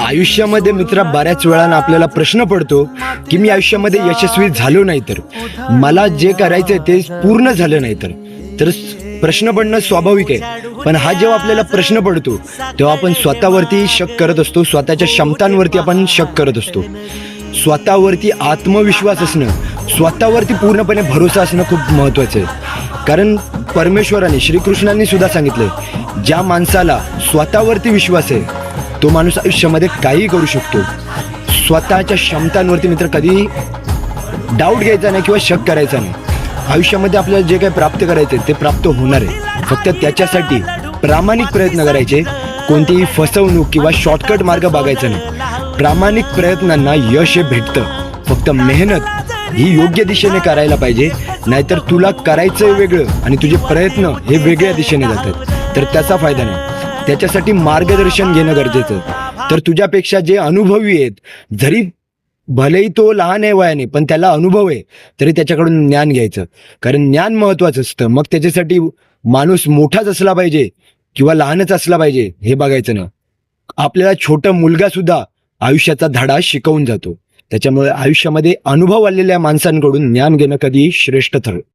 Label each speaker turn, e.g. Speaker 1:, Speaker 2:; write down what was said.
Speaker 1: आयुष्यामध्ये मित्रा बऱ्याच वेळानं आपल्याला प्रश्न पडतो की मी आयुष्यामध्ये यशस्वी झालो नाही तर, मला जे करायचंय ते पूर्ण झालं नाही तर प्रश्न पडणं स्वाभाविक आहे. पण हा जेव्हा आपल्याला प्रश्न पडतो तेव्हा आपण स्वतःवरती शक करत असतो, स्वतःच्या क्षमतांवरती आपण शक करत असतो. स्वतःवरती आत्मविश्वास असणं, स्वतःवरती पूर्णपणे भरोसा असणं खूप महत्त्वाचं आहे. कारण परमेश्वराने, श्रीकृष्णांनी सुद्धा सांगितलंय, ज्या माणसाला स्वतःवरती विश्वास आहे तो माणूस आयुष्यामध्ये काहीही करू शकतो. स्वतःच्या क्षमतांवरती मित्र कधी डाऊट घ्यायचा नाही किंवा शक करायचा नाही. आयुष्यामध्ये आपल्याला जे काही प्राप्त करायचे ते प्राप्त होणार आहे. फक्त त्याच्यासाठी प्रामाणिक प्रयत्न करायचे, कोणतीही फसवणूक किंवा शॉर्टकट मार्ग बघायचा नाही. प्रामाणिक प्रयत्नांना यश हे भेटतं. फक्त मेहनत ही योग्य दिशेने करायला पाहिजे, नाहीतर तुला करायचं वेगळं आणि तुझे प्रयत्न हे वेगळ्या दिशेने जातात तर त्याचा फायदा नाही. त्याच्यासाठी मार्गदर्शन घेणं गरजेचं. तर तुझ्यापेक्षा जे अनुभवी आहेत, जरी भलेही तो लहान आहे वयाने पण त्याला अनुभव आहे, तरी त्याच्याकडून ज्ञान घ्यायचं. कारण ज्ञान महत्त्वाचं असतं. मग त्याच्यासाठी माणूस मोठाच असला पाहिजे किंवा लहानच असला पाहिजे हे बघायचं नाही. आपल्याला छोटा मुलगा सुद्धा आयुष्याचा धडा शिकवून जातो. त्याच्यामुळे आयुष्यामध्ये अनुभव आलेल्या माणसांकडून ज्ञान घेणं कधीही श्रेष्ठ ठरतं.